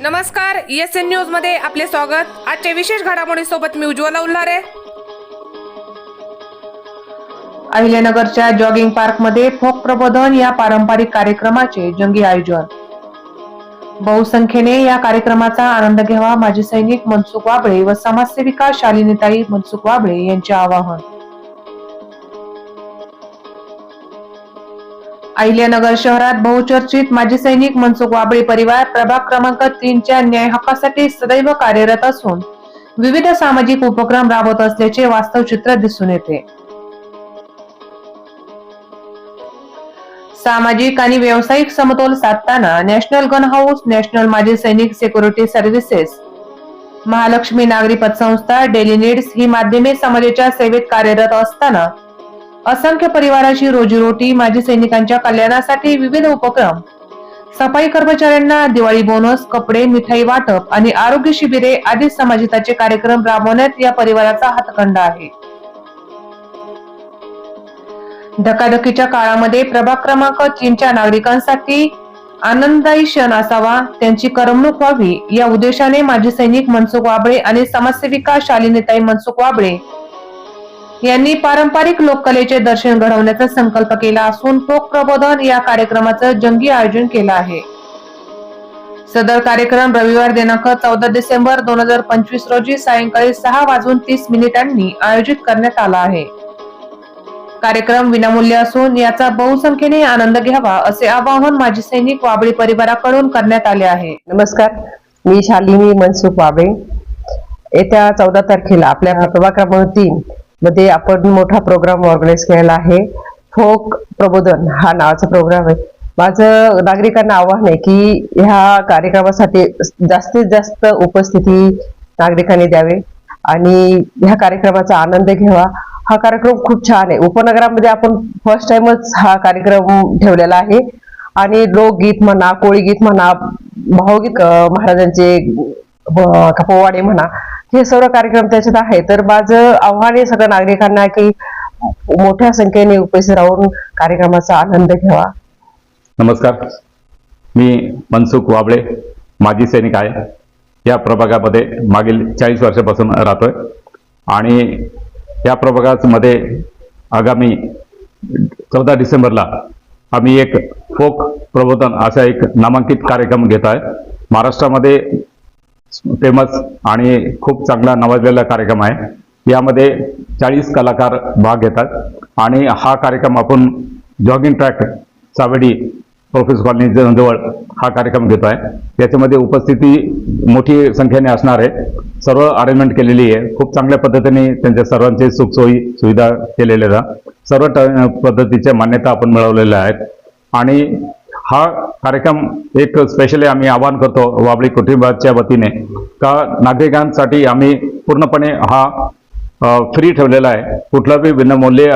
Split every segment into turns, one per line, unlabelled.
नमस्कार, ESN news मध्ये आपले स्वागत। आजच्या विशेष घडामोडी सोबत मी उज्ज्वला उल्हारे। अहिल्यानगरच्या जॉगिंग पार्क मध्ये फोक प्रबोधन या पारंपरिक कार्यक्रमाचे जंगी आयोजन। बहुसंख्येने या कार्यक्रमाचा आनंद घ्यावा, माजी सैनिक मनसुख वाबळे व समाजसेविका शालिनीताई मनसुख वाबळे यांचे आवाहन। अहिल्यानगर शहरात बहुचर्चित माजी सैनिक मनसुख वाबळे परिवार प्रभाग क्रमांक 3 च्या न्याय हक्कासाठी सदैव कार्यरत असून विविध सामाजिक उपक्रम राबवत असल्याचे वास्तव चित्र दिसून येते। सामाजिक आणि व्यावसायिक समतोल साधताना नॅशनल गन हाऊस, नॅशनल माजी सैनिक सिक्युरिटी सर्व्हिसेस, महालक्ष्मी नागरी पतसंस्था, डेली नीड्स ही माध्यमे समाजाच्या सेवेत कार्यरत असताना असंख्य परिवाराची रोजीरोटी, माजी सैनिकांच्या कल्याणासाठी विविध उपक्रम, सफाई कर्मचाऱ्यांना दिवाळी बोनस, कपडे, मिठाई वाटप आणि आरोग्य शिबिरे आदी समाजहिताचे कार्यक्रम राबवण्यात या परिवाराचा हातखंडा आहे। धकाधकीच्या काळामध्ये प्रभाग क्रमांक 3 च्या नागरिकांसाठी आनंददायी क्षण असावा, त्यांची करमणूक व्हावी या उद्देशाने माजी सैनिक मनसुख वाबळे आणि समाजसेविका शालिनीताई मनसुख वाबळे यांनी पारंपरिक लोककलेचे दर्शन घडवण्याचा संकल्प केला असून फोक प्रबोधन या कार्यक्रमाचं जंगी आयोजन केलं आहे। सदर कार्यक्रम रविवार दिनांक 14 डिसेंबर 2025 रोजी सायंकाळी 6:30 आयोजित करण्यात आला आहे। कार्यक्रम विनामूल्य असून याचा बहुसंख्येने आनंद घ्यावा असे आवाहन माजी सैनिक वाबळे परिवाराकडून करण्यात आले आहे।
नमस्कार, मी शालिनी मनसुख वाबळे। येत्या 14 तारखेला आपल्या प्रभाग क्रमांक 3 मध्ये आपण मोठा प्रोग्राम ऑर्गनाइज केलेला आहे। फोक प्रबोधन हा नावाचा प्रोग्राम आहे। माझं नागरिकांना आवाहन आहे की ह्या कार्यक्रमासाठी जास्तीत जास्त उपस्थिती नागरिकांनी द्यावे आणि ह्या कार्यक्रमाचा आनंद घ्यावा। हा कार्यक्रम खूप छान आहे। उपनगरामध्ये आपण फर्स्ट टाइमच हा कार्यक्रम ठेवलेला आहे आणि लोकगीत म्हणा, कोळी गीत म्हणा, भावगीत महाराजांचे पोवाडे म्हणा, हे सर्व कार्यक्रम त्याच्यात आहे। तर माझं आव्हान आहे सगळ्या नागरिकांना की मोठ्या संख्येने उपस्थित राहून कार्यक्रमाचा आनंद घ्यावा।
नमस्कार, मी मनसुख वाबळे माजी सैनिक आहे। या प्रभागामध्ये मागील 40 वर्षापासून राहतोय आणि या प्रभागामध्ये आगामी 14 डिसेंबरला आम्ही एक फोक प्रबोधन असा एक नामांकित कार्यक्रम घेत आहे। महाराष्ट्रामध्ये फेमस आणि खूप चांगला नावाजलेला कार्यक्रम आहे। यामध्ये 40 कलाकार भाग घेतात आणि हा कार्यक्रम आपण jogging track Savedi professor colony जवळ हा कार्यक्रम घेतो आहे। याच्यामध्ये उपस्थिती मोठी संख्येने असणार आहे। सर्व अरेंजमेंट केलेली आहे। खूप चांगल्या पद्धतीने त्यांच्या सर्वांचे सुखसोयी सुविधा केलेल्या, सर्व पद्धतीच्या मान्यता आपण मिळवलेल्या आहेत आणि हा कार्यक्रम एक स्पेशली आम्ही आवाहन करतो वाबळे कुटुंबाच्या वतीने का नागरिकांसाठी आम्ही पूर्णपणे हा फ्री ठेवलेला आहे। कुठलाही विनामूल्य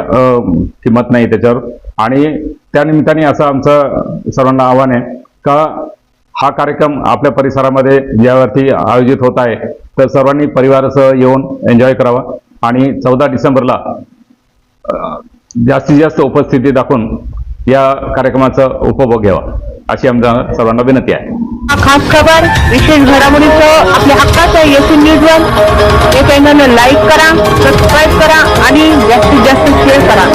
किंमत नाही त्याच्यावर आणि त्या निमित्ताने असं आमचं सर्वांना आव्हान आहे का हा कार्यक्रम आपल्या परिसरामध्ये ज्यावरती आयोजित होत आहे तर सर्वांनी परिवारासह येऊन एन्जॉय करावा आणि 14 डिसेंबरला जास्तीत जास्त उपस्थिती दाखवून या कार्यक्रमाचा उपभोग घ्यावा अशी आमच्या सर्वांना विनंती आहे।
खास खबर, विशेष घडामोडीसह आपल्या हक्काच्या ESN न्यूजवर हे चॅनल लाईक करा, सबस्क्राईब करा आणि जास्तीत जास्त शेअर करा।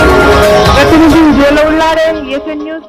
प्रतिनिधी उज्ज्वला उल्हारे, ESN न्यूज।